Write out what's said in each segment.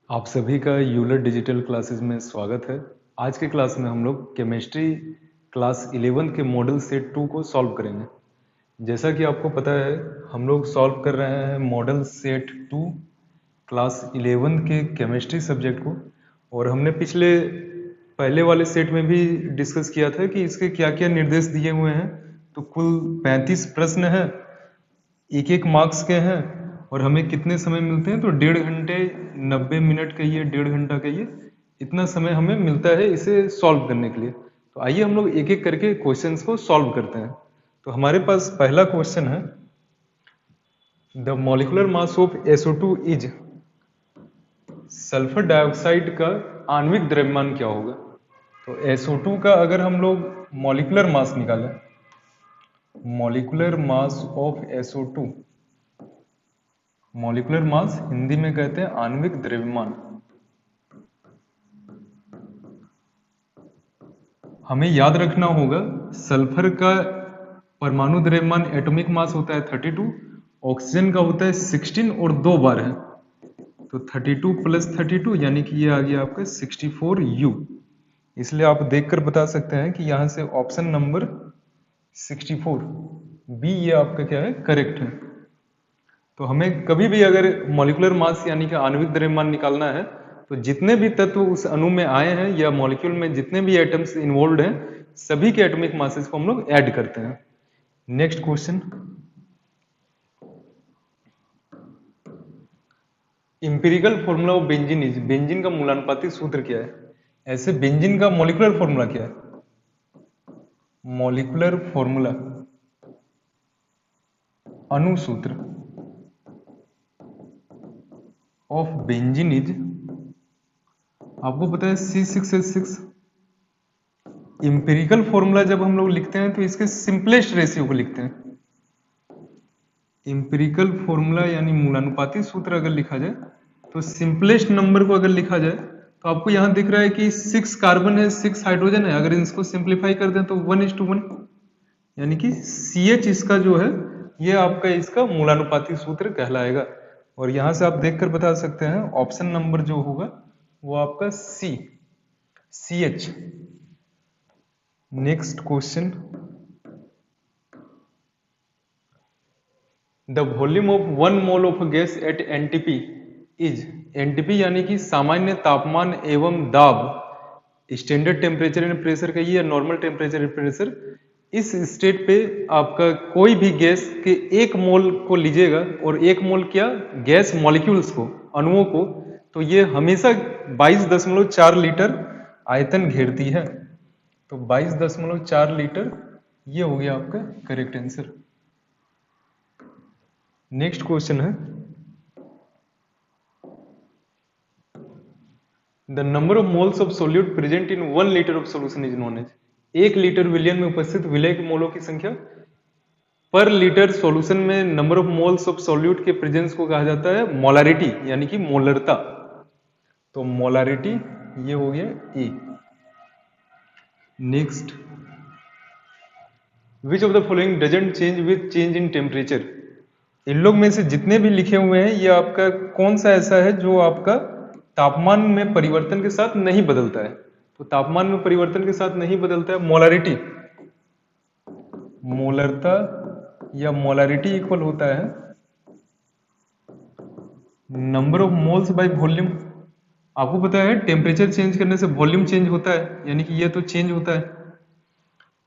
आप सभी का यूलर डिजिटल क्लासेस में स्वागत है। आज के क्लास में हम लोग केमिस्ट्री क्लास 11 के मॉडल सेट 2 को सॉल्व करेंगे। जैसा कि आपको पता है, हम लोग सॉल्व कर रहे हैं मॉडल सेट 2 क्लास 11 के केमिस्ट्री सब्जेक्ट को। और हमने पहले वाले सेट में भी डिस्कस किया था कि इसके क्या क्या निर्देश दिए हुए हैं। तो कुल 35 प्रश्न हैं, एक एक मार्क्स के हैं, और हमें कितने समय मिलते हैं तो 1.5 घंटे 90 मिनट कहिए, 1.5 घंटा कहिए, इतना समय हमें मिलता है इसे सॉल्व करने के लिए। तो आइए हम लोग एक एक करके क्वेश्चंस को सॉल्व करते हैं। तो हमारे पास पहला क्वेश्चन है, the molecular mass of SO2 is, sulphur dioxide का आणविक द्रव्यमान क्या होगा। तो SO2 का अगर हम लोग मॉलिक्यूलर मास निकालें, molecular mass of SO2, molecular mass Hindi में कहते हैं आणविक द्रव्यमान। हमें याद रखना होगा, सल्फर का परमाणु द्रव्यमान एटॉमिक मास होता है 32, ऑक्सीजन का होता है 16 और 2 बार है। तो 32 + 32 यानी कि ये आ गया आपका 64U। इसलिए आप देखकर बता सकते हैं कि यहां से ऑप्शन नंबर 64 बी ये आपका क्या है, करेक्ट है। तो हमें कभी भी अगर मॉलिक्यूलर मास यानी कि आणविक द्रव्यमान निकालना है, तो जितने भी तत्व उस अणु में आए हैं या मॉलिक्यूल में जितने भी एटम्स इन्वॉल्व हैं, सभी के एटॉमिक मासेस को हम लोग ऐड करते हैं। Next question, empirical formula of benzene is, benzene का मूलानुपातिक सूत्र क्या है। ऐसे बेंजीन का मॉलिक्यूलर फॉर्मूला क्या है, मॉलिक्यूलर फॉर्मूला, अणुसूत्र ऑफ बेंजीन इज, आपको पता है C6H6। इंपेरिकल फॉर्मूला जब हम लोग लिखते हैं तो इसके सिंपलेस्ट रेशियो को लिखते हैं। इंपेरिकल फॉर्मूला यानी मूलानुपातिक सूत्र अगर लिखा जाए तो सिंपलेस्ट नंबर को अगर लिखा जाए, तो आपको यहां दिख रहा है कि 6 कार्बन है, 6 हाइड्रोजन है। अगर इसको सिंप्लीफाई कर दें तो 1:1, यानी कि CH इसका जो है, ये आपका इसका मूलानुपातिक सूत्र कहलाएगा। और यहां से आप देखकर बता सकते हैं ऑप्शन नंबर जो होगा वो आपका CH। Next question, the volume of 1 mole of gas at NTP is, NTP यानी कि सामान्य तापमान एवं दाब, स्टैंडर्ड टेम्परेचर एंड प्रेशर का ये नॉर्मल टेम्परेचर एंड प्रेशर। इस स्टेट पे आपका कोई भी गैस के 1 मोल को लीजिएगा, और 1 मोल क्या, गैस मॉलिक्यूल्स को, अणुओं को, तो ये हमेशा 22.4 लीटर आयतन घेरती है। तो 22.4 लीटर ये हो गया आपका करेक्ट आंसर। नेक्स्ट क्वेश्चन है, the number of moles of solute present in 1 litre of solution is known as, 1 litre विलियन में उपस्थित विलय के मोलों की संख्या पर लीटर सॉल्यूशन में number of moles of solute के प्रेजेंस को कहा जाता है मोलारिटी, यानी कि मोलरता। तो मोलारिटी ये हो गया E। Next, which of the following doesn't change with change in temperature, इन लोग में से जितने भी लिखे हुए हैं ये आपका कौन सा ऐसा है जो आपका तापमान में परिवर्तन के साथ नहीं बदलता है। तो तापमान में परिवर्तन के साथ नहीं बदलता है मोलारिटी, मोलरता या मोलारिटी इक्वल होता है number of moles by volume. आपको पता है टेम्परेचर चेंज करने से वॉल्यूम चेंज होता है, यानी कि ये तो चेंज होता है।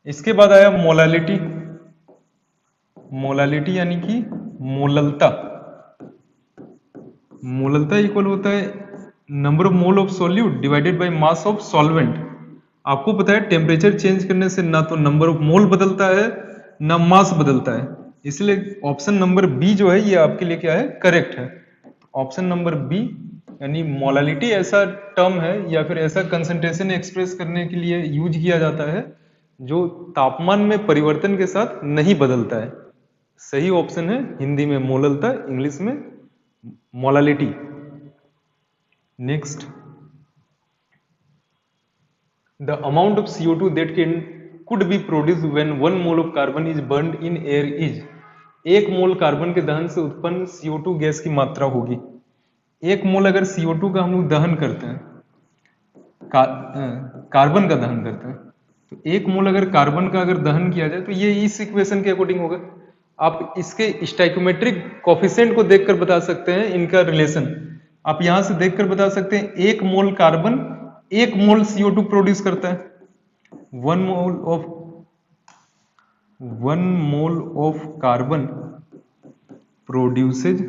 इसके बाद आया मोलालिटी, मोलालिटी यानी कि मोललता, मोललता इक्वल होता है number of mole of solute divided by mass of solvent. आपको पता है टेम्परेचर चेंज करने से ना तो नंबर ऑफ मोल बदलता है ना मास बदलता है, इसलिए ऑप्शन नंबर बी जो है ये आपके लिए क्या है, करेक्ट है। ऑप्शन नंबर बी यानी मोलालिटी ऐसा टर्म है या फिर ऐसा कंसंट्रेशन एक्सप्रेस करने के लिए यूज किया जाता है जो तापमान में परिवर्तन के साथ नहीं बदलता है। सही ऑप्शन है हिंदी में मोललता, इंग्लिश में molality. Next, the amount of CO2 that could be produced when 1 mole of carbon is burned in air is, 1 mole carbon के दहन से उत्पन्न CO2 गैस की मात्रा होगी। 1 मोल अगर CO2 का हम लोग दहन करते हैं, कार्बन का दहन करते हैं, तो 1 मोल अगर कार्बन का अगर दहन किया जाए तो ये इस इक्वेशन के अकॉर्डिंग होगा। आप इसके स्टाइकोमेट्रिक कोफिशिएंट को देखकर बता सकते हैं इनका रिलेशन। आप यहां से देखकर बता सकते हैं 1 मोल कार्बन 1 मोल CO2 प्रोड्यूस करता है। 1 mole of carbon produces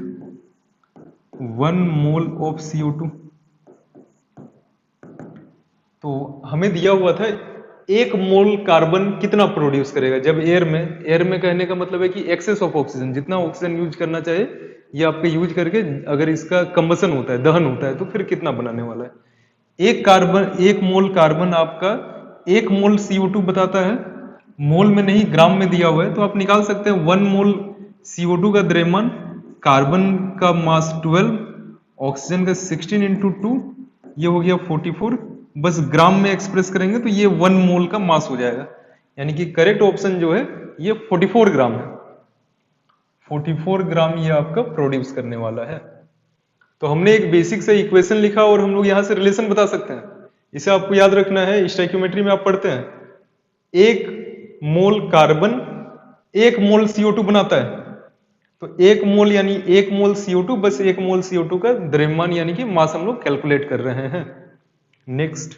1 mole of CO2। तो हमें दिया हुआ था 1 मोल कार्बन कितना प्रोड्यूस करेगा जब एयर में कहने का मतलब है कि एक्सेस ऑफ ऑक्सीजन, जितना ऑक्सीजन यूज करना चाहे ये आपके यूज करके अगर इसका कंबसन होता है, दहन होता है, तो फिर कितना बनाने वाला है। 1 मोल कार्बन आपका 1 मोल CO2 बताता है, मोल में नहीं ग्राम में दिया हुआ है, तो आप निकाल सकते हैं 1 मोल CO2 का द्रव्यमान, कार्बन का मास 12, ऑक्सीजन का 16 इंटू 2, ये हो गया 44। बस ग्राम में एक्सप्रेस करेंगे तो ये 1 मोल का मास हो जाएगा, यानी कि करेक्ट ऑप्शन जो है ये 44 ग्राम है। 44 ग्राम ये आपका प्रोड्यूस करने वाला है। तो हमने एक बेसिक से इक्वेशन लिखा और हम लोग यहां से रिलेशन बता सकते हैं। इसे आपको याद रखना है, स्टोइकियोमेट्री में आप पढ़ते हैं 1 मोल कार्बन 1 मोल CO2 बनाता है, तो 1 मोल यानी 1 मोल CO2, बस 1 मोल CO2 का द्रव्यमान यानी कि मास हम लोग कैलकुलेट कर रहे हैं। Next,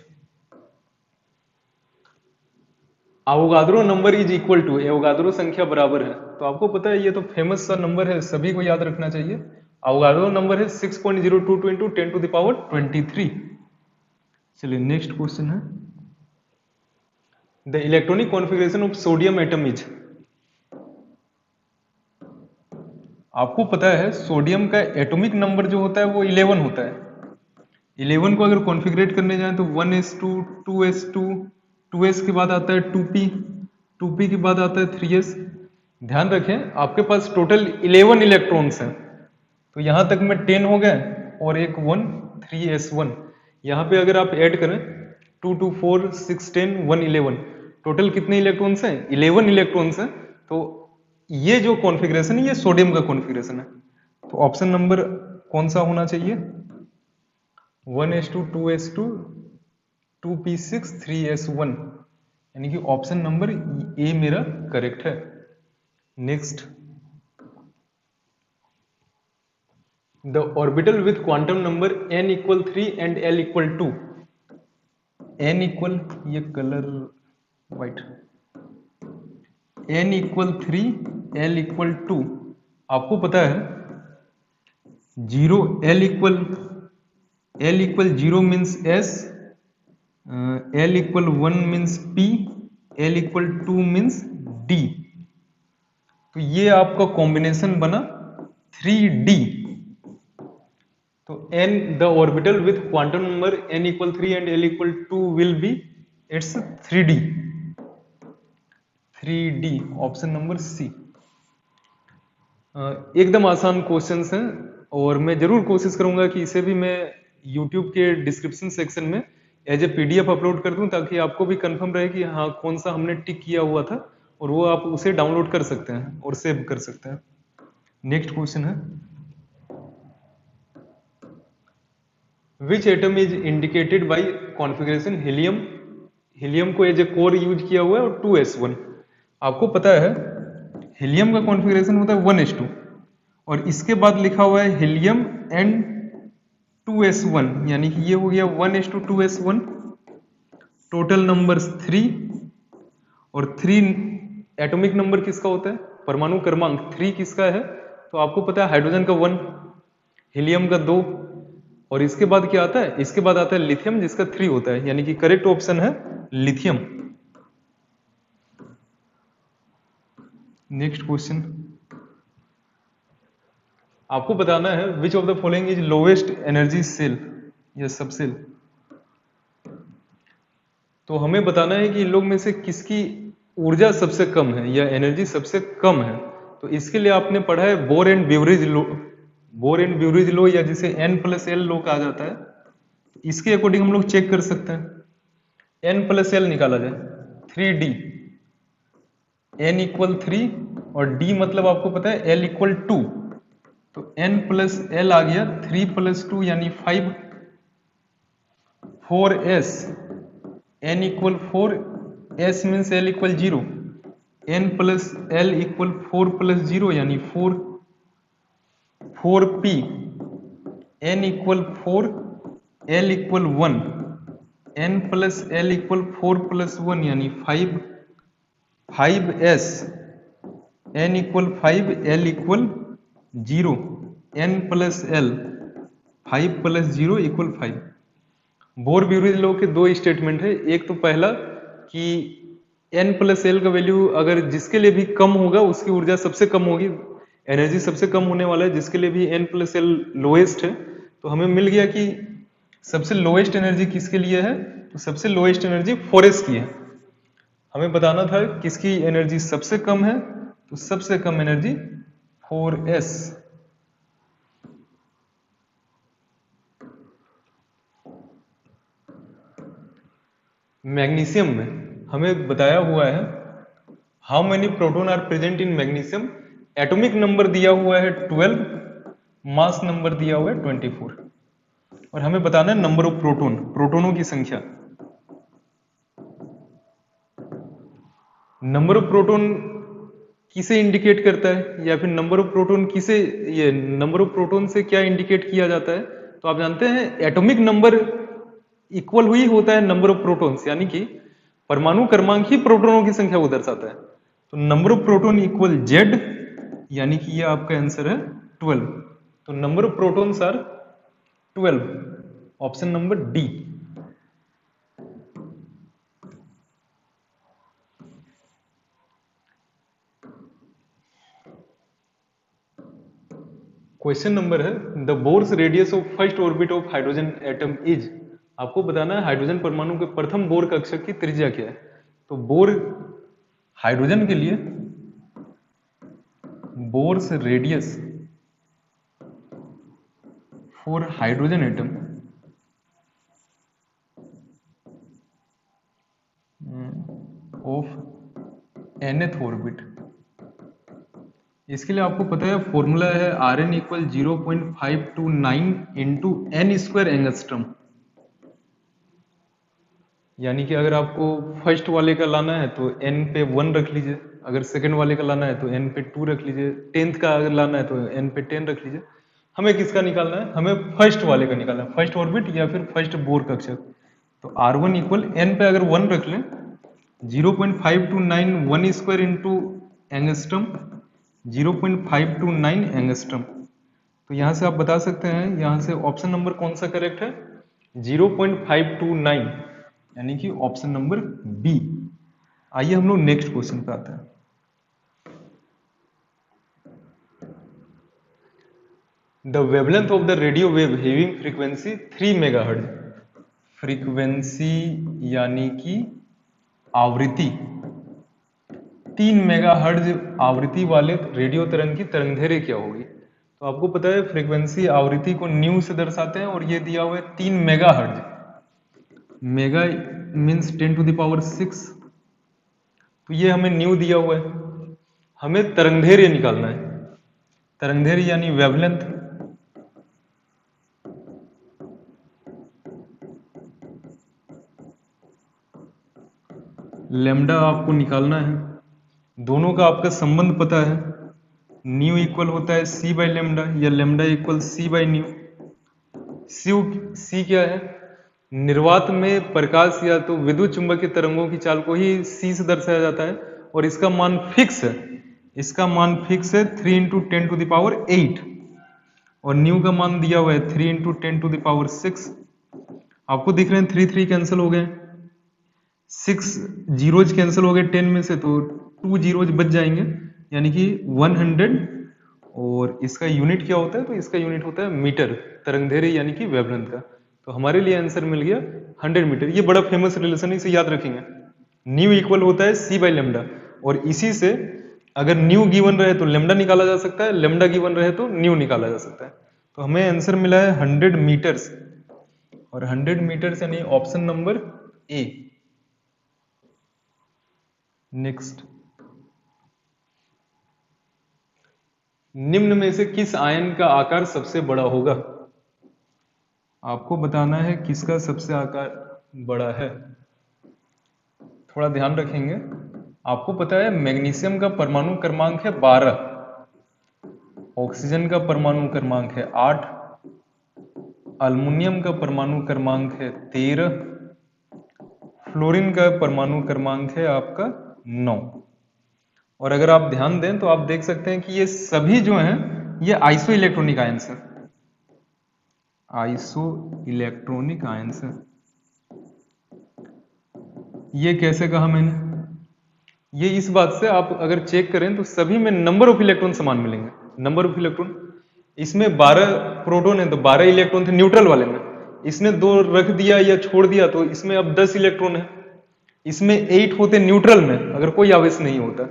Avogadro number is equal to, Avogadro संख्या बराबर है, तो आपको पता है ये तो फेमस सा नंबर है, सभी को याद रखना चाहिए। अवोगाद्रो नंबर है 6.022 इंटू 10 टू द पावर 23। चलिए नेक्स्ट क्वेश्चन है, the electronic configuration of sodium atom is. आपको पता है सोडियम का एटॉमिक नंबर जो होता है वो 11 होता है। 11 को अगर कॉन्फ़िगरेट करने जाए तो 1s2, 2s2, 2s के बाद आता है 2p, 2p के बाद आता है 3s। ध्यान रखें आपके पास टोटल 11 इलेक्ट्रॉन्स हैं, तो यहां तक में 10 हो गए और एक 1, 3s1। यहां पे अगर आप ऐड करें 2, 2, 4, 6, 10, 1, 11, टोटल कितने इलेक्ट्रॉन्स हैं? 11 इलेक्ट्रॉन्स हैं। तो ये जो कॉन्फ़िगरेशन है ये सोडियम का कॉन्फ़िगरेशन है। तो ऑप्शन नंबर कौन सा होना चाहिए? 1s2, 2s2, 2p6, 3s1, यानी कि ऑप्शन नंबर ए मेरा करेक्ट है। Next, the orbital with quantum number n equal 3 and l equal 2। n equal, ये colour white, n equal 3, l equal 2। आपको पता है 0, l equal 0 means s, l equal 1 means p, l equal 2 means d। तो ये आपका combination बना 3d। तो n, the orbital with quantum number n equal 3 and l equal 2 will be it's 3d। 3d option number C. एकदम आसान questions हैं और मैं जरूर कोशिश करूंगा कि इसे भी मैं YouTube के डिस्क्रिप्शन सेक्शन में एज ए PDF अपलोड कर दूं, ताकि आपको भी कंफर्म रहे कि हाँ कौन सा हमने टिक किया हुआ था, और वो आप उसे डाउनलोड कर सकते हैं और सेव कर सकते हैं। नेक्स्ट क्वेश्चन है, which atom is indicated by configuration helium. Helium को एज ए कोर यूज किया हुआ है और 2s1। आपको पता है हीलियम का कॉन्फ़िगरेशन होता है 1s2 और इसके बाद लिखा हुआ है हीलियम एंड 2s1, यानी कि ये हो गया 1s2 2s1। टोटल नंबर 3, और 3 एटॉमिक नंबर किसका होता है? परमाणु क्रमांक 3 किसका है? तो आपको पता है हाइड्रोजन का 1, हीलियम का 2, और इसके बाद क्या आता है? इसके बाद आता है लिथियम जिसका 3 होता है, यानी कि करेक्ट ऑप्शन है लिथियम। नेक्स्ट क्वेश्चन, आपको बताना है which of the following is lowest energy shell या सबसेल। तो हमें बताना है कि इन लोग में से किसकी ऊर्जा सबसे कम है या एनर्जी सबसे कम है। तो इसके लिए आपने पढ़ा है Bohr and Bury's law, Bohr and Bury's law, या जिसे N+L लो कहा जाता है। इसके अकॉर्डिंग हम लोग चेक कर सकते हैं। N+L निकाला जाए 3D, N इक्वल 3 और D मतलब आपको पता है L इक्वल 2। तो n प्लस एल आ गया 3 प्लस 2 यानी 5, 4s, n equal 4, s means l equal 0, n plus l equal 4 plus 0 यानी 4, 4p, n equal 4, l equal 1, n plus l equal 4 plus 1 यानी 5, 5s, n equal 5, l equal 0, n plus l, 5 plus 0 equal 5। Bohr Bury's law के दो statement है, एक तो पहला कि n plus L का वैल्यू अगर जिसके लिए भी कम होगा उसकी ऊर्जा सबसे कम होगी, एनर्जी सबसे कम होने वाला है, जिसके लिए भी n प्लस एल लोएस्ट है। तो हमें मिल गया कि सबसे लोएस्ट एनर्जी किसके लिए है, तो सबसे लोएस्ट एनर्जी 4s की है। हमें बताना था किसकी एनर्जी सबसे कम है, तो सबसे कम एनर्जी 4s। मैग्नीशियम में हमें बताया हुआ है how many proton are present in magnesium, atomic number दिया हुआ है 12, मास नंबर दिया हुआ है 24, और हमें बताना है नंबर ऑफ प्रोटॉन, प्रोटोनों की संख्या। नंबर ऑफ प्रोटॉन किसे इंडिकेट करता है, या फिर नंबर ऑफ प्रोटॉन किसे, ये नंबर ऑफ प्रोटॉन से क्या इंडिकेट किया जाता है, तो आप जानते हैं एटॉमिक नंबर इक्वल हुई होता है नंबर ऑफ प्रोटॉन्स, यानी कि परमाणु क्रमांक ही प्रोटॉनों की संख्या को दर्शाता है। तो number of proton equal Z, यानी कि ये आपका आंसर है 12। तो number of protons are 12, option number D. Question number है the Bohr's radius of first orbit of hydrogen atom is, आपको बताना है हाइड्रोजन परमाणु के प्रथम बोर कक्षक की त्रिज्या क्या है। तो बोर हाइड्रोजन के लिए Bohr's radius for hydrogen atom of nth orbit, इसके लिए आपको पता है फॉर्मूला है Rn equal 0.529 into n square angstrom, यानी कि अगर आपको फर्स्ट वाले का लाना है तो n पे 1 रख लीजिए, अगर सेकंड वाले का लाना है तो n पे 2 रख लीजिए, 10th का अगर लाना है तो n पे 10 रख लीजिए। हमें किसका निकालना है, हमें फर्स्ट वाले का निकालना है, फर्स्ट ऑर्बिट या फिर फर्स्ट बोर कक्षक। तो R1 इक्वल n पे अगर 1 रख लें 0.529 1 स्क्वायर इंटू एंगस्ट्रम 0.529 एंगस्ट्रम। तो यहाँ से आप बता सकते हैं, यहाँ से ऑप्शन नंबर कौन सा करेक्ट है, 0.529, यानी कि ऑप्शन नंबर बी। आइए हम लोग नेक्स्ट क्वेश्चन पे आते हैं। The wavelength of the radio wave having frequency 3 megahertz, frequency यानी कि आवृत्ति 3 मेगाहर्ट्ज आवृत्ति वाले रेडियो तरंग की तरंगदैर्घ्य क्या होगी। तो आपको पता है फ्रीक्वेंसी आवृत्ति को न्यू से दर्शाते हैं, और ये दिया हुआ है 3 megahertz, mega means 10 to the power 6, तो ये हमें न्यू दिया हुआ है। हमें तरंगदैर्घ्य निकालना है, तरंगदैर्घ्य यानी वेवलेंथ, लेमडा आपको निकालना है। दोनों का आपका संबंध पता है, न्यू इक्वल होता है सी बाई लेमडा, या lambda equal C by nu. C क्या है, निर्वात में प्रकाश या तो विद्युत चुंबकीय तरंगों की चाल को ही सी से दर्शाया जाता है, और इसका मान फिक्स है, इसका मान फिक्स है 3 इंटू 10 टू द पावर 8, और न्यू का मान दिया हुआ है 3 इंटू 10 टू द पावर 6। आपको दिख रहे हैं 3 3 कैंसिल हो गए, 6 जीरोज कैंसिल हो गए 10 में से, तो 2 जीरोज बच जाएंगे, यानी कि 100। और इसका यूनिट क्या होता है, तो इसका यूनिट होता है मीटर, तरंगदैर्घ्य यानी कि वेवलेंथ का। तो हमारे लिए आंसर मिल गया 100 मीटर। ये बड़ा फेमस रिलेशन है, इसे याद रखेंगे। न्यू इक्वल होता है सी बाई लेमडा, और इसी से अगर न्यू गिवन रहे तो लेमडा निकाला जा सकता है, लेमडा गिवन रहे तो न्यू निकाला जा सकता है। तो हमें आंसर मिला है 100 मीटर्स, और 100 मीटर्स यानी ऑप्शन नंबर ए। नेक्स्ट, निम्न में से किस आयन का आकार सबसे बड़ा होगा? आपको बताना है किसका सबसे आकार बड़ा है। थोड़ा ध्यान रखेंगे। आपको पता है मैग्नीशियम का परमाणु क्रमांक है 12, ऑक्सीजन का परमाणु क्रमांक है 8, अल्युमिनियम का परमाणु क्रमांक है 13, फ्लोरीन का परमाणु क्रमांक है आपका 9। और अगर आप ध्यान दें तो आप देख सकते हैं कि ये सभी जो हैं ये आइसो इलेक्ट्रॉनिक आयंस हैं, आइसो इलेक्ट्रॉनिक आयंस हैं। ये कैसे कहा मैंने? ये इस बात से आप अगर चेक करें तो सभी में नंबर ऑफ इलेक्ट्रॉन समान मिलेंगे। नंबर ऑफ इलेक्ट्रॉन इसमें 12 प्रोटॉन है तो 12 इलेक्ट्रॉन थे न्यूट्रल वाले में, इसने 2 रख दिया या छोड़ दिया तो इसमें अब 10 इलेक्ट्रॉन है। इसमें 8 होते न्यूट्रल में अगर कोई आवेश नहीं होता,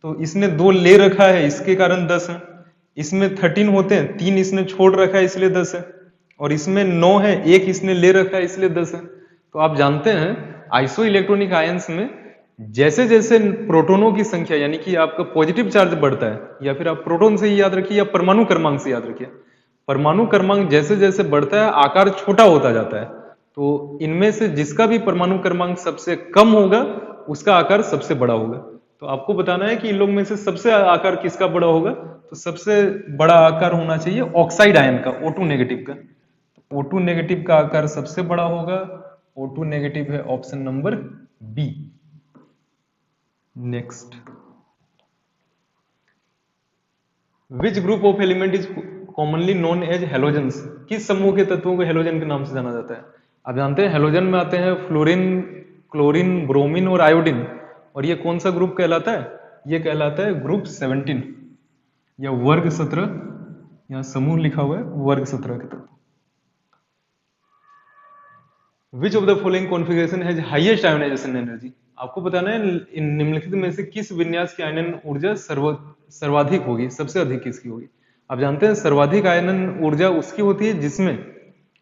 तो इसने 2 ले रखा है इसके कारण 10 है। इसमें 13 होते हैं, 3 इसने छोड़ रखा है इसलिए 10 है। और इसमें 9 है, 1 इसने ले रखा है इसलिए 10 है। तो आप जानते हैं आइसो इलेक्ट्रॉनिक आयंस में जैसे जैसे प्रोटॉनों की संख्या यानी कि आपका पॉजिटिव चार्ज बढ़ता है, या फिर आप प्रोटॉन से ही याद रखिए या परमाणु क्रमांक से याद रखिए, परमाणु क्रमांक जैसे जैसे बढ़ता है आकार छोटा होता जाता है। तो इनमें से जिसका भी परमाणु क्रमांक सबसे कम होगा उसका आकार सबसे बड़ा होगा। तो आपको बताना है कि इन लोग में से सबसे आकार किसका बड़ा होगा। तो सबसे बड़ा आकार होना चाहिए ऑक्साइड आयन का, O2 नेगेटिव का। O2 नेगेटिव का आकार सबसे बड़ा होगा। O2 नेगेटिव है option number B. Next, which group of element is commonly known as halogens? किस समूह के तत्वों को हेलोजन के नाम से जाना जाता है? आप जानते हैं हेलोजन में आते हैं फ्लोरीन, क्लोरीन, ब्रोमीन और आयोडीन। और ये कौन सा ग्रुप कहलाता है? ये कहलाता है ग्रुप 17 या वर्ग 17। यहां समूह लिखा हुआ है वर्ग 17 के तत्व। Which of the following configuration has highest ionization energy? आपको बताना है इन निम्नलिखित में से किस विन्यास की आयनन ऊर्जा सर्वाधिक होगी, सबसे अधिक किसकी होगी? आप जानते हैं सर्वाधिक आयनन ऊर्जा उसकी होती है जिसमें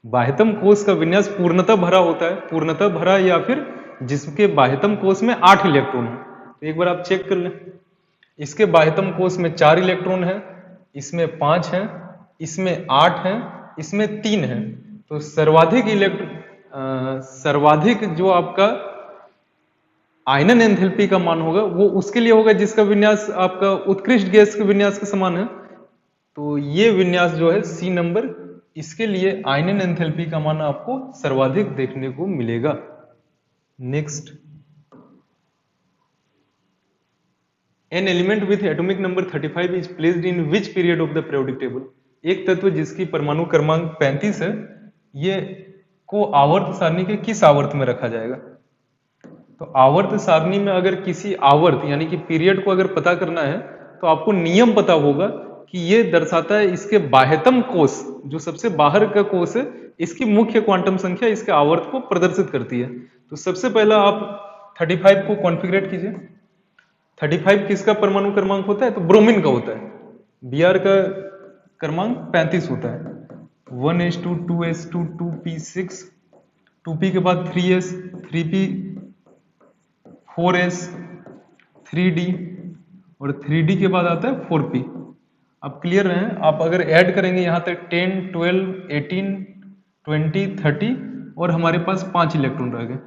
बाह्यतम कोश का विन्यास पूर्णतः भरा होता है, पूर्णतः भरा, या फिर जिसके बाह्यतम कोश में 8 इलेक्ट्रॉन हो। तो एक बार आप चेक कर लें, इसके बाह्यतम कोश में 4 इलेक्ट्रॉन है, इसमें 5 है, इसमें 8 है, इसमें 3 है। तो सर्वाधिक जो आपका आयनन एंथैल्पी का मान होगा वो उसके लिए होगा जिसका विन्यास आपका उत्कृष्ट गैस के विन्यास के समान है। तो ये विन्यास जो है सी नंबर, इसके लिए आयनन एंथैल्पी का मान आपको सर्वाधिक देखने को मिलेगा। Next, an element with atomic number 35 is placed in which period of the periodic table? एक तत्व जिसकी परमाणु क्रमांक 35 है, ये को आवर्त सारणी के किस आवर्त में रखा जाएगा? तो आवर्त सारणी में अगर किसी आवर्त यानी कि पीरियड को अगर पता करना है तो आपको नियम पता होगा कि ये दर्शाता है इसके बाह्यतम कोश, जो सबसे बाहर का कोश है, इसकी मुख्य क्वांटम संख्या इसके आवर्त को प्रदर्शित करती है। तो सबसे पहला आप 35 को कॉन्फ़िगरेट कीजिए। 35 किसका परमाणु क्रमांक होता है? तो ब्रोमीन का होता है। Br का क्रमांक 35 होता है। 1s2 2s2 2p6, 2p के बाद 3s 3p 4s 3d और 3d के बाद आता है 4p। अब क्लियर है? आप अगर ऐड करेंगे यहां तक 10 12 18 20 30 और हमारे पास 5 इलेक्ट्रॉन रह गए।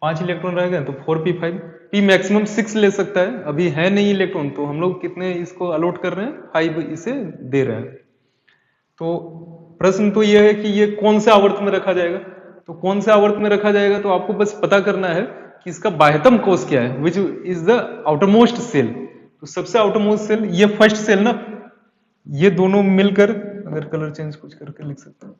5 इलेक्ट्रॉन रह गए तो 4p5। p मैक्सिमम 6 ले सकता है, अभी है नहीं इलेक्ट्रॉन, तो हम लोग कितने इसको अलॉट कर रहे हैं? 5 इसे दे रहे हैं। तो प्रश्न तो यह है कि ये कौन से आवर्त में रखा जाएगा। तो कौन से आवर्त में रखा जाएगा तो आपको बस पता करना है कि इसका बाह्यतम कोश क्या है, which is the outermost shell. तो सबसे आउटरमोस्ट सेल ये फर्स्ट सेल ना, ये दोनों मिलकर, अगर कलर चेंज कुछ करके लिख सकते हैं,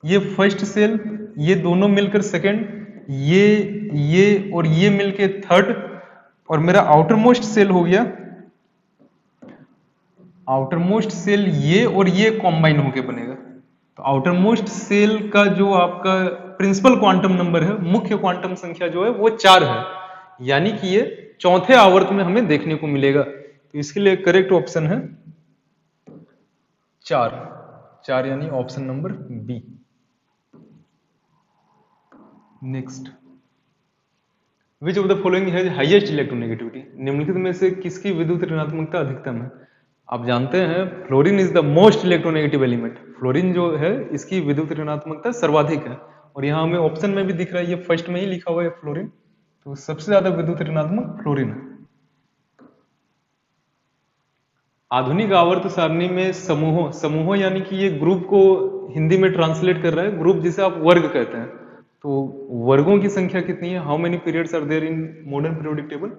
ये फर्स्ट सेल, ये दोनों मिलकर सेकंड, ये और ये मिलके थर्ड, और मेरा आउटरमोस्ट सेल हो गया, आउटरमोस्ट सेल ये और ये कॉम्बाइन होके बनेगा। तो आउटरमोस्ट सेल का जो आपका प्रिंसिपल क्वांटम नंबर है, मुख्य क्वांटम संख्या जो है वो 4 है, यानी कि ये चौथे आवर्त में हमें देखने को मिलेगा। तो इसके लिए करेक्ट ऑप्शन है 4 यानी option number B. Next, which of the following has highest electronegativity? निम्नलिखित में से किसकी विद्युत ऋणात्मकता अधिकतम है? आप जानते हैं fluorine is the most electronegative element. Fluorine जो है इसकी विद्युत ऋणात्मकता सर्वाधिक है, और यहाँ हमें ऑप्शन में भी दिख रहा है, ये फर्स्ट में ही लिखा हुआ है फ्लोरीन, तो सबसे ज्यादा विद्युत ऋणात्मक फ्लोरीन है। आधुनिक आवर्त सारणी में समूहों यानी कि ये ग्रुप को हिंदी में ट्रांसलेट कर रहा है, ग्रुप जिसे आप वर्ग कहते हैं। तो वर्गों की संख्या कितनी है, how many periods are there in modern periodic table.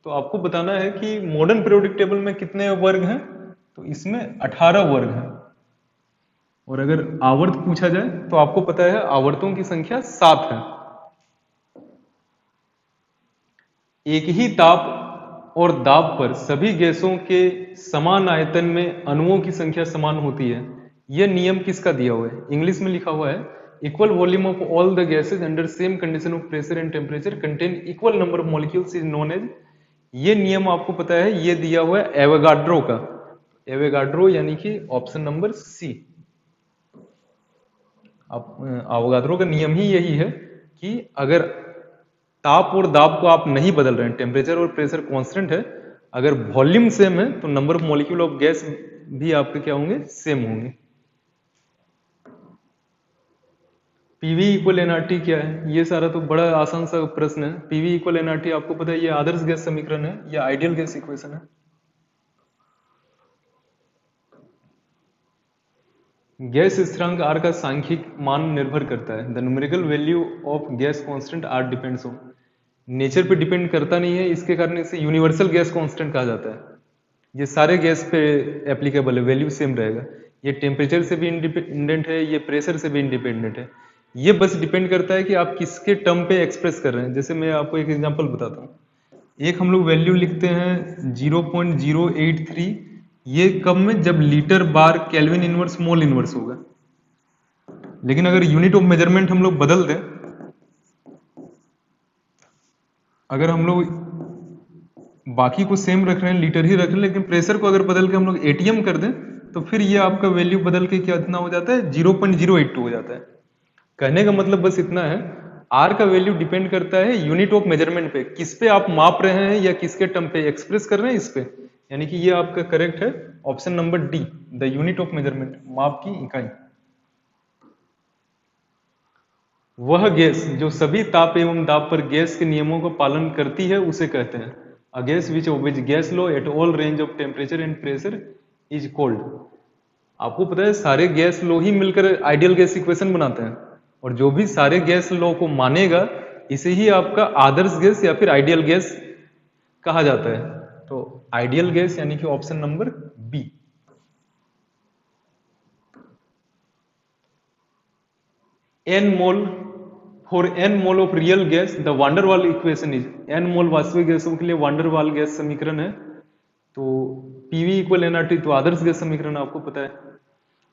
तो आपको बताना है कि मॉडर्न पीरियोडिक टेबल में कितने वर्ग हैं, तो इसमें 18 वर्ग हैं। और अगर आवर्त पूछा जाए तो आपको पता है आवर्तों की संख्या 7 है। एक ही ताप और दाब पर सभी गैसों के समान आयतन में अणुओं की संख्या समान होती है। यह नियम किसका दिया हुआ है, इंग्लिश में लिखा हुआ है equal volume of all the gases under same condition of pressure and temperature contain equal number of molecules is known as. ये नियम आपको पता है, ये दिया हुआ है एवोगाड्रो का। एवोगाड्रो यानी कि ऑप्शन नंबर सी। एवोगाड्रो का नियम ही यही है कि अगर ताप और दाब को आप नहीं बदल रहे हैं, टेम्परेचर और प्रेशर कांस्टेंट है, अगर वॉल्यूम सेम है तो number of molecule of gas भी आपके क्या होंगे, सेम होंगे। पीवी इक्वल एनआरटी क्या है, ये सारा तो बड़ा आसान सा प्रश्न है। पीवी इक्वल एनआरटी आपको पता है, ये आदर्श गैस समीकरण है या आइडियल गैस इक्वेशन है। गैस स्थिरांक आर का सांख्यिक मान निर्भर करता है। The numerical value of gas constant R depends on. Nature पे डिपेंड करता नहीं है, इसके कारण इसे यूनिवर्सल गैस कांस्टेंट कहा जाता है। ये सारे गैस पे एप्लीकेबल है, वैल्यू सेम रहेगा। ये टेम्परेचर से भी इंडिपेंडेंट है, ये प्रेशर से भी इंडिपेंडेंट है। ये बस डिपेंड करता है कि आप किसके टर्म पे एक्सप्रेस कर रहे हैं। जैसे मैं आपको एक एग्जांपल बताता हूँ। एक हम लोग वैल्यू लिखते हैं 0.083, ये कब में, जब लीटर बार केल्विन इनवर्स मोल इनवर्स होगा। लेकिन अगर यूनिट ऑफ मेजरमेंट हम लोग बदल दें, अगर हम लोग बाकी को सेम रख रहे हैं, लीटर ही रख रहे हैं, लेकिन प्रेशर को अगर बदल के हम लोग एटीएम कर दें, तो फिर ये आपका वैल्यू बदल के क्या इतना हो जाता है, 0.082 हो जाता है। कहने का मतलब बस इतना है, आर का वैल्यू डिपेंड करता है यूनिट ऑफ मेजरमेंट पे, किस पे आप माप रहे हैं या किसके टर्म पे एक्सप्रेस कर रहे हैं, इस पे। यानी कि ये आपका करेक्ट है option number D, the unit of measurement, माप की इकाई। वह गैस जो सभी ताप एवं दाब पर गैस के नियमों का पालन करती है उसे कहते हैं a gas which obeys gas law at all range of temperature and pressure is cold. आपको पता है सारे गैस लॉ ही मिलकर आइडियल गैस इक्वेशन बनाते हैं, और जो भी सारे गैस लॉ को मानेगा इसे ही आपका आदर्श गैस या फिर आइडियल गैस कहा जाता है। तो आइडियल गैस यानी कि option number B. N mole for n mole of real gas the van der Waal equation is. N mole वास्तविक गैसों के लिए वांडर वाल गैस समीकरण है। तो पीवी इक्वल एनआरटी तो आदर्श गैस समीकरण आपको पता है।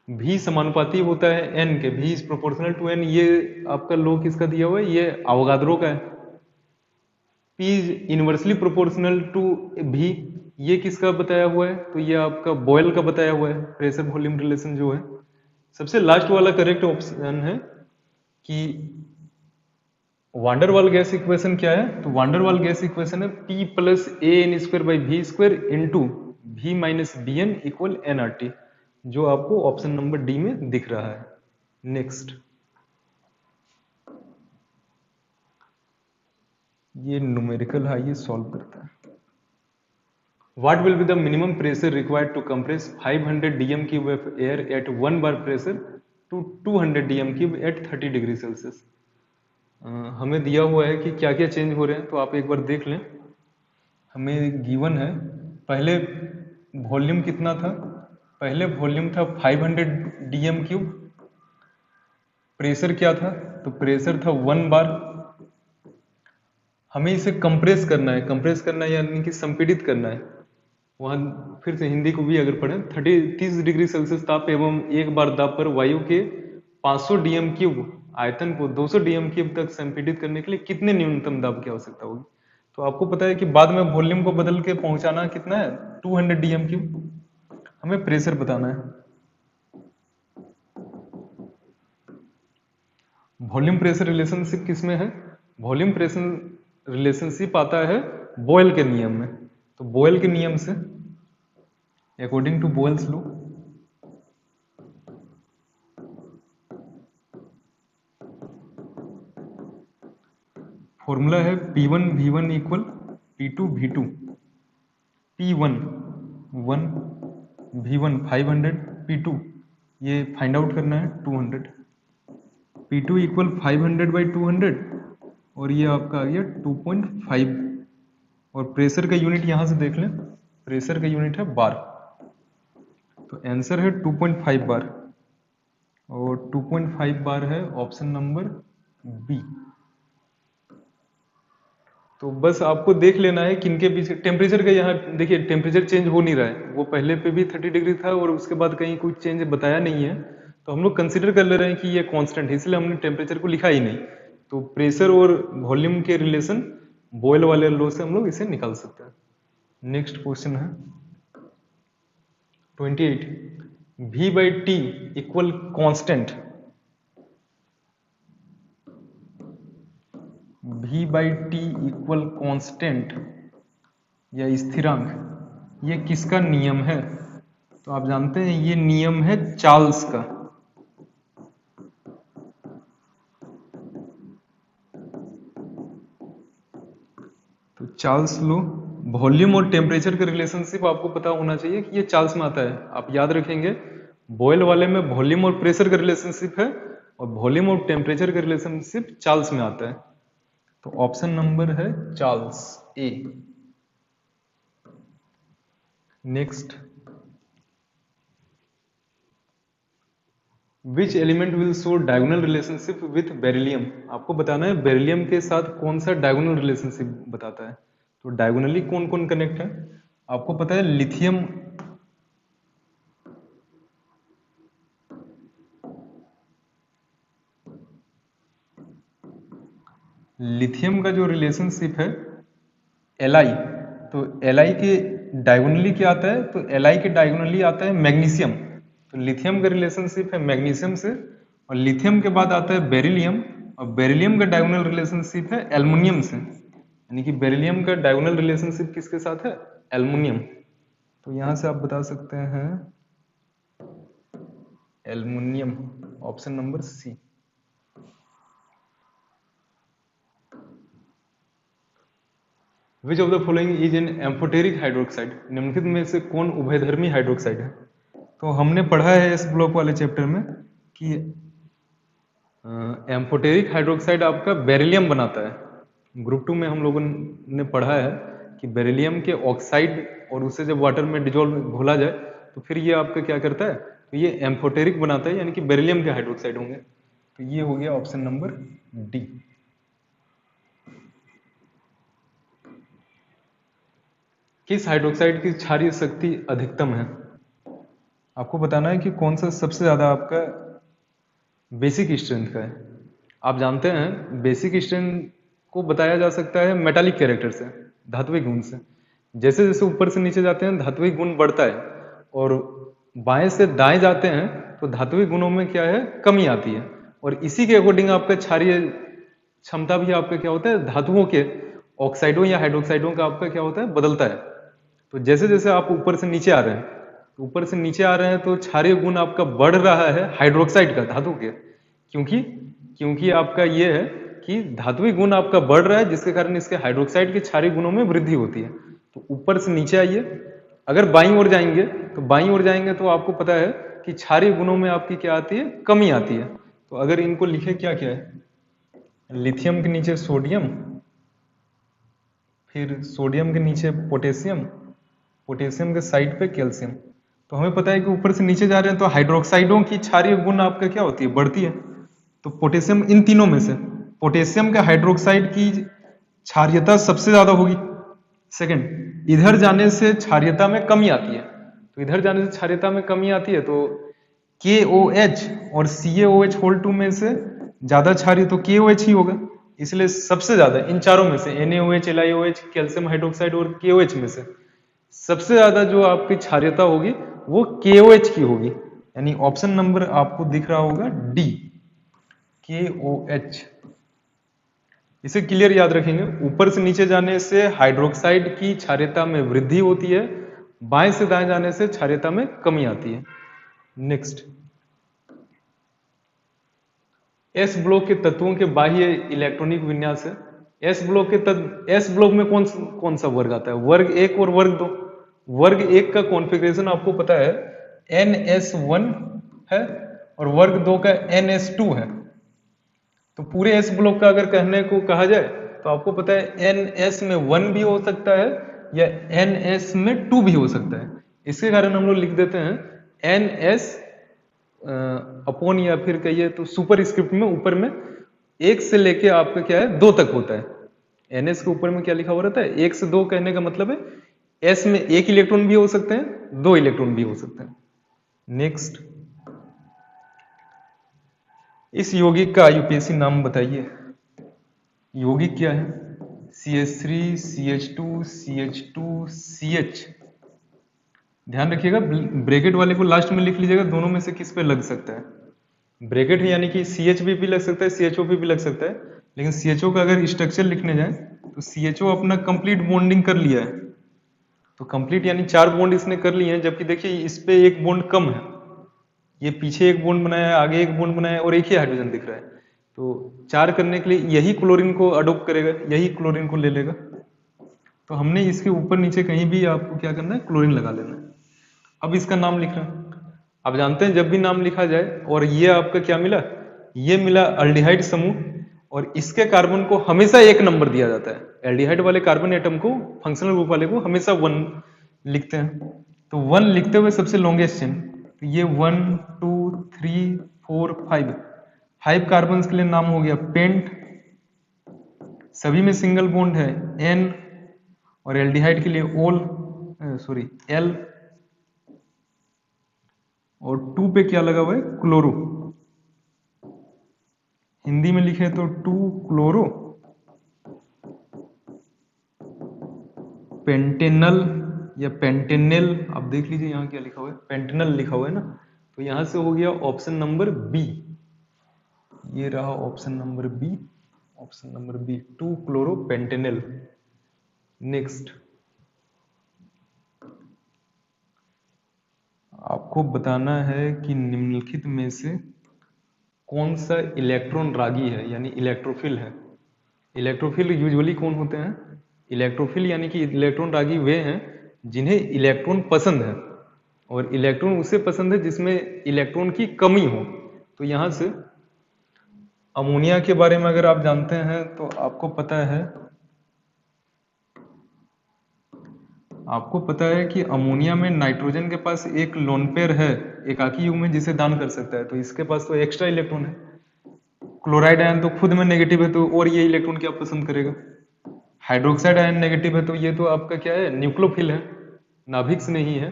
भी समानुपाती होता है एन के, भी इज प्रोपोर्शनल टू एन, ये आपका लो किसका दिया हुआ है, ये अवोगाद्रो का है। P is inversely proportional to भी, ये किसका बताया हुआ है, तो ये आपका बॉयल का बताया हुआ है, प्रेशर वॉल्यूम रिलेशन जो है। सबसे लास्ट वाला करेक्ट ऑप्शन है कि वांडरवाल गैस इक्वेशन क्या है, तो वांडरवाल गैस इक्वेशन है P plus a n square by V square into V minus b n equal n R T, जो आपको ऑप्शन नंबर डी में दिख रहा है। नेक्स्ट, ये न्यूमेरिकल है, ये सॉल्व करता है। What will be the minimum pressure required to compress 500 dm cube of air at 1 bar pressure to 200 dm cube at 30 degree Celsius. हमें दिया हुआ है कि क्या क्या चेंज हो रहे हैं, तो आप एक बार देख लें। हमें गिवन है, पहले वॉल्यूम कितना था, पहले वॉल्यूम था 500 डीएम क्यूब। प्रेशर क्या था, तो प्रेशर था 1 बार। हमें इसे कंप्रेस करना है, कंप्रेस करना है यानी कि संपीड़ित करना है। वहां फिर से हिंदी को भी अगर पढ़ें, 30 डिग्री सेल्सियस ताप एवं 1 बार दाब पर वायु के 500 डीएम क्यूब आयतन को 200 डीएम क्यूब तक संपीड़ित करने के लिए कितने न्यूनतम दाब की आवश्यकता होगी। तो आपको पता है कि बाद में वॉल्यूम को बदल के पहुंचाना कितना है, 200 डीएम क्यूब। हमें प्रेशर बताना है। वॉल्यूम प्रेशर रिलेशनशिप किसमें है, वॉल्यूम प्रेशर रिलेशनशिप आता है बॉयल के नियम में। तो बॉयल के नियम से according to Boyle's law formula है P1V1 equal P2V2। P1 1, V1 500, P2 ये फाइंड आउट करना है 200। P2 इक्वल 500/200 और ये आपका आ गया 2.5। और प्रेशर का यूनिट यहां से देख लें, प्रेशर का यूनिट है बार, तो आंसर है 2.5 बार और 2.5 बार है ऑप्शन नंबर बी। तो बस आपको देख लेना है किनके बीच टेम्परेचर का, यहाँ देखिए टेम्परेचर चेंज हो नहीं रहा है, वो पहले पे भी 30 डिग्री था और उसके बाद कहीं कोई चेंज बताया नहीं है, तो हम लोग कंसिडर कर ले रहे हैं कि ये कांस्टेंट है, इसलिए हमने टेम्परेचर को लिखा ही नहीं। तो प्रेशर और वॉल्यूम के रिलेशन बॉयल वाले लॉ से हम लोग इसे निकाल सकते हैं। नेक्स्ट क्वेश्चन है 28, V/T equal constant, V/T equal constant या स्थिरांक, ये किसका नियम है? तो आप जानते हैं ये नियम है चार्ल्स का। तो चार्ल्स लो, वॉल्यूम और टेम्परेचर का रिलेशनशिप आपको पता होना चाहिए कि ये चार्ल्स में आता है। आप याद रखेंगे बॉयल वाले में वॉल्यूम और प्रेशर का रिलेशनशिप है और वॉल्यूम और टेम्परेचर का रिलेशनशिप चार्ल्स में आता है। तो ऑप्शन नंबर है Charles, A. Next, which element will show diagonal relationship with beryllium? आपको बताना है बेरिलियम के साथ कौन सा डायगोनल रिलेशनशिप बताता है। तो डायगोनली कौन कौन कनेक्ट है? आपको पता है लिथियम, लिथियम का जो रिलेशनशिप है Li, तो Li के डायगोनली क्या आता है? तो Li के डायगोनली आता है मैग्नीशियम। तो लिथियम का रिलेशनशिप है मैग्नीशियम से, और लिथियम के बाद आता है बेरिलियम, और बेरिलियम का डायगोनल रिलेशनशिप है एल्युमिनियम से। यानी कि बेरिलियम का डायगोनल रिलेशनशिप किसके साथ है? एल्युमिनियम। तो यहां से आप बता सकते हैं aluminium, option number C. Which of the following is an amphoteric hydroxide? निम्नलिखित में से कौन उभयधर्मी हाइड्रोक्साइड है? तो हमने पढ़ा है इस ब्लॉक वाले चैप्टर में कि एम्फोटेरिक हाइड्रोक्साइड आपका बेरिलियम बनाता है। ग्रुप 2 में हम लोगों ने पढ़ा है कि बेरिलियम के ऑक्साइड और उसे जब वाटर में डिजोल्व घोला जाए तो फिर ये आपका क्या करता है? तो ये एम्फोटेरिक बनाता है, यानी कि बेरिलियम के हाइड्रोक्साइड होंगे। तो ये हो गया ऑप्शन नंबर डी। किस हाइड्रोक्साइड की क्षारीय शक्ति अधिकतम है? आपको बताना है कि कौन सा सबसे ज्यादा आपका बेसिक स्ट्रेंथ का है। आप जानते हैं बेसिक स्ट्रेंथ को बताया जा सकता है मेटालिक कैरेक्टर से, धात्विक गुण से। जैसे जैसे ऊपर से नीचे जाते हैं धात्विक गुण बढ़ता है, और बाएं से दाएं जाते हैं तो धात्विक गुणों में क्या है? कमी आती है। और इसी के अकॉर्डिंग आपका क्षारीय क्षमता भी आपका क्या होता है? धातुओं के ऑक्साइडों या हाइड्रोक्साइडों का आपका क्या होता है? बदलता है। तो जैसे जैसे आप ऊपर से नीचे आ रहे हैं, तो ऊपर से नीचे आ रहे हैं तो क्षारीय गुण आपका बढ़ रहा है हाइड्रोक्साइड का, धातु के। क्योंकि क्योंकि आपका ये है कि धात्विक गुण आपका बढ़ रहा है, जिसके कारण इसके हाइड्रोक्साइड के क्षारीय गुणों में वृद्धि होती है। तो ऊपर से नीचे आइए, अगर बाईं ओर जाएंगे तो बाईं ओर जाएंगे तो आपको पता है कि क्षारीय गुणों में आपकी क्या आती है? कमी आती है। तो अगर इनको लिखे क्या क्या है, लिथियम के नीचे सोडियम, फिर सोडियम के नीचे पोटेशियम, पोटेशियम के साइड पे कैल्शियम। तो हमें पता है कि ऊपर से नीचे जा रहे हैं तो हाइड्रोक्साइडों की क्षारीय गुण आपका क्या होती है? बढ़ती है। तो पोटेशियम, इन तीनों में से पोटेशियम के हाइड्रोक्साइड की क्षारीयता सबसे ज्यादा होगी। सेकंड, इधर जाने से क्षारीयता में कमी आती है। तो इधर जाने से क्षारीयता में कमी आती है, तो KOH और CaOH होल 2 में से ज्यादा क्षारीय तो KOH ही होगा। इसलिए सबसे ज्यादा इन चारों में से NaOH, LiOH, कैल्शियम हाइड्रोक्साइड और KOH में से सबसे ज्यादा जो आपकी क्षारीयता होगी वो KOH की होगी। यानी ऑप्शन नंबर आपको दिख रहा होगा डी, KOH। इसे क्लियर याद रखेंगे, ऊपर से नीचे जाने से हाइड्रोक्साइड की क्षारीयता में वृद्धि होती है बाएं से दाएं जाने से क्षारीयता में कमी आती है। नेक्स्ट, एस ब्लॉक के तत्वों के बाह्य इलेक्ट्रॉनिक विन्यास है। एस ब्लॉक के तत्व, एस ब्लॉक में कौन सा वर्ग आता है? वर्ग एक और वर्ग दो। वर्ग एक का कॉन्फ़िगरेशन आपको पता है NS1 है और वर्ग दो का NS2 है। तो पूरे एस ब्लॉक का अगर कहने को कहा जाए तो आपको पता है NS में 1 भी हो सकता है या NS में 2 भी हो सकता है। इसके कारण हम लोग लिख देते हैं NS अपॉन, या फिर कहिए तो सुपर स्क्रिप्ट में ऊपर में एक से लेके आपका क्या है 2 तक होता है। NS के ऊपर में क्या लिखा हुआ रहता है? 1 से 2 कहने का मतलब है S में 1 इलेक्ट्रॉन भी हो सकते हैं, 2 इलेक्ट्रॉन भी हो सकते हैं। नेक्स्ट, इस यौगिक का आयुपेशी नाम बताइए। यौगिक क्या है? CH3 CH2 CH2 CH। ध्यान रखिएगा, ब्रैकेट वाले को लास्ट में लिख लीजिएगा, दोनों में से किस पे लग सकता है। ब्रैकेट यानी कि CH भी लग सकता है, CHO भी लग सकता है, लेकिन CHO का अगर स्ट्रक्चर लिखने जाए तो CHO अपना कंप्लीट बॉन्डिंग कर लिया है। तो कंप्लीट यानी 4 बॉन्ड इसने कर लिए हैं, जबकि देखिए इस पे एक बॉन्ड कम है। ये पीछे एक बॉन्ड बनाया है, आगे एक बॉन्ड बनाया है और एक ही हाइड्रोजन दिख रहा है। तो 4 करने के लिए यही क्लोरीन को अडोप्ट करेगा, यही क्लोरीन को ले लेगा। तो हमने इसके ऊपर नीचे कहीं भी आपको क्या करना है, क्लोरीन लगा लेना है। अब इसका नाम लिखना। अब जानते हैं जब भी नाम लिखा जाए और ये आपका क्या मिला, ये मिला अल्डिहाइड समूह, और इसके कार्बन को हमेशा 1 नंबर दिया जाता है। एल्डिहाइड वाले कार्बन एटम को, फंक्शनल ग्रुप वाले को हमेशा 1 लिखते हैं। तो 1 लिखते हुए सबसे लॉन्गेस्ट चेन, तो ये 1 2 3 4 5, 5 कार्बन के लिए नाम हो गया पेंट। सभी में सिंगल बॉन्ड है N, और एल्डिहाइड के लिए L, और 2 पे क्या लगा हुआ है, क्लोरो। हिंदी में लिखे तो 2 क्लोरो पेंटेनल या पेंटेनेल। आप देख लीजिए यहाँ क्या लिखा हुआ है, पेंटेनल लिखा हुआ है ना। तो यहां से हो गया ऑप्शन नंबर बी। ये रहा option number B, option number B, 2 chloro pentanal. Next, आपको बताना है कि निम्नलिखित में से कौन सा इलेक्ट्रॉन रागी है, यानी इलेक्ट्रोफिल है। इलेक्ट्रोफिल यूजुअली कौन होते हैं? इलेक्ट्रोफिल यानी कि इलेक्ट्रॉन रागी वे हैं जिन्हें इलेक्ट्रॉन पसंद है, और इलेक्ट्रॉन उसे पसंद है जिसमें इलेक्ट्रॉन की कमी हो। तो यहां से अमोनिया के बारे में अगर आप जानते हैं तो आपको पता है कि अमोनिया में नाइट्रोजन के पास एक लोन पेयर है एकाकी युग्म में जिसे दान कर सकता है, तो इसके पास तो एक्स्ट्रा इलेक्ट्रॉन है। क्लोराइड आयन तो खुद में नेगेटिव है, तो और ये इलेक्ट्रॉन क्या पसंद करेगा? हाइड्रोक्साइड आयन नेगेटिव है, तो ये तो आपका क्या है, न्यूक्लियोफिल है, नाभिक नहीं है।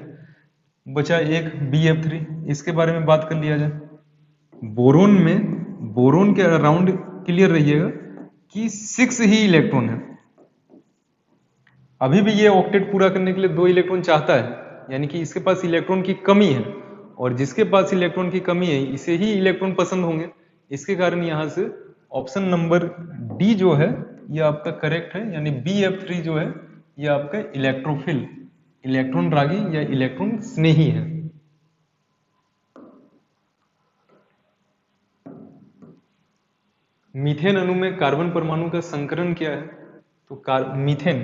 बचा एक BF3, इसके बारे में बात कर लिया जाए। बोरोन के अराउंड क्लियर रहिएगा कि 6 ही इलेक्ट्रॉन है। अभी भी ये ऑक्टेट पूरा करने के लिए 2 इलेक्ट्रॉन चाहता है, यानी कि इसके पास इलेक्ट्रॉन की कमी है, और जिसके पास इलेक्ट्रॉन की कमी है इसे ही इलेक्ट्रॉन पसंद होंगे। इसके कारण यहां से ऑप्शन नंबर डी जो है ये आपका करेक्ट है, यानी BF3 जो है ये आपका इलेक्ट्रोफिल, इलेक्ट्रॉन रागी या इलेक्ट्रॉन स्नेही है। मीथेन अणु में कार्बन परमाणु का संकरण क्या है? तो methane,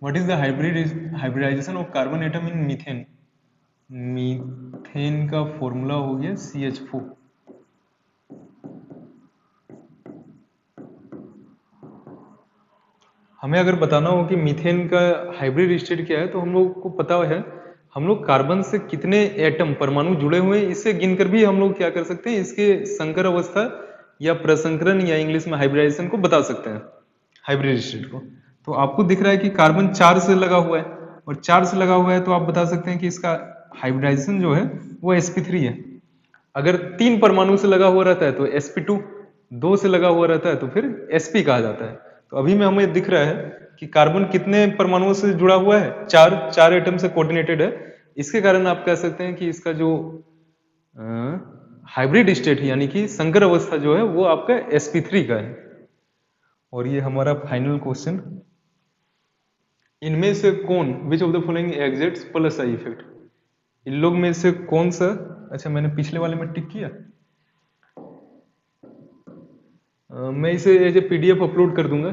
what is the hybridization of carbon atom in methane? Methane का फॉर्मूला हो गया CH4। हमें अगर बताना हो कि मीथेन का हाइब्रिड स्टेट क्या है, तो हम लोग को पता है हम लोग कार्बन से कितने एटम परमाणु जुड़े हुए हैं इससे गिनकर भी हम लोग क्या कर सकते हैं, इसके संकर अवस्था या प्रसंकरण या इंग्लिश में हाइब्रिडाइजेशन को बता सकते हैं, हाइब्रिड स्टेट को। तो आपको दिख रहा है कि कार्बन 4 से लगा हुआ है, और 4 से लगा हुआ है तो आप बता सकते हैं कि इसका हाइब्रिडाइजेशन जो है वो sp3 है। अगर 3 परमाणु से लगा हुआ रहता है तो sp2, 2 से लगा हुआ रहता है तो फिर sp कहा जाता है। तो अभी में हमें दिख रहा है कि कार्बन कितने परमाणुओं से जुड़ा हुआ है, 4 एटम से कोऑर्डिनेटेड है। इसके कारण आप कह सकते हैं कि इसका जो हाइब्रिड स्टेट यानी कि संकर अवस्था जो है वो आपका sp3 का है। और ये हमारा फाइनल क्वेश्चन, इनमें से कौन, which of the following exerts plus I effect, इन लोग में से कौन सा, अच्छा मैंने पिछले वाले में टिक किया। मैं इसे एज ए पीडीएफ अपलोड कर दूंगा,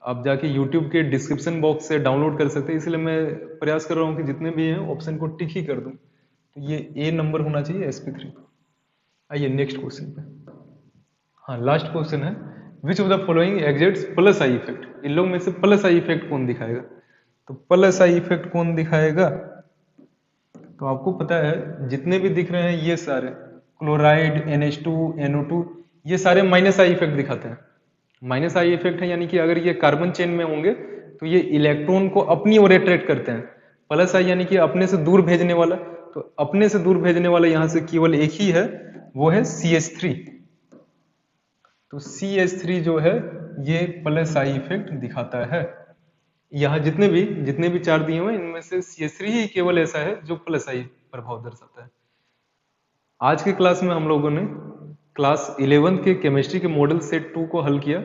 आप जाके यूट्यूब के डिस्क्रिप्शन बॉक्स से डाउनलोड कर सकते हैं, इसलिए मैं प्रयास कर रहा हूँ कि जितने भी हैं ऑप्शन को टिक ही कर दूं। तो ये ए नंबर होना चाहिए sp3। आइए नेक्स्ट क्वेश्चन पे। हाँ लास्ट क्वेश्चन है, which of the following exerts plus I effect, इन लोग में से प्लस आई इफेक्ट कौन दिखाएगा। तो प्लस आई इफेक्ट कौन दिखाएगा, तो आपको पता है जितने भी दिख रहे हैं ये सारे क्लोराइड, NH2, NO2, ये सारे माइनस आई इफेक्ट दिखाते हैं। माइनस आई इफेक्ट है यानी कि अगर ये कार्बन चेन में होंगे तो ये इलेक्ट्रॉन को अपनी ओर अट्रैक्ट करते हैं। प्लस आई यानी कि अपने से दूर भेजने वाला, तो अपने से दूर भेजने वाला यहां से केवल एक ही है, वो है CH3। तो CH3 जो है ये प्लस आई इफेक्ट दिखाता है। यहाँ जितने भी चार दिए हुए हैं इनमें से CH3 ही केवल ऐसा है जो प्लस आई प्रभाव दर्शाता है। आज के क्लास में हम लोगों ने क्लास 11 के केमिस्ट्री के मॉडल सेट 2 को हल किया।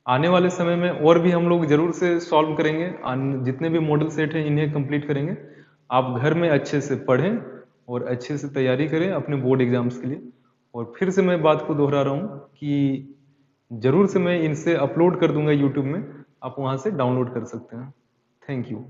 आने वाले समय में और भी हम लोग जरूर से सॉल्व करेंगे, जितने भी मॉडल सेट हैं इन्हें कंप्लीट करेंगे। आप घर में अच्छे से पढ़ें और अच्छे से तैयारी करें अपने बोर्ड एग्जाम्स के लिए। और फिर से मैं बात को दोहरा रहा हूँ कि जरूर से मैं इनसे अपलोड कर दूंगा यूट्यूब में, आप वहां से डाउनलोड कर सकते हैं। Thank you.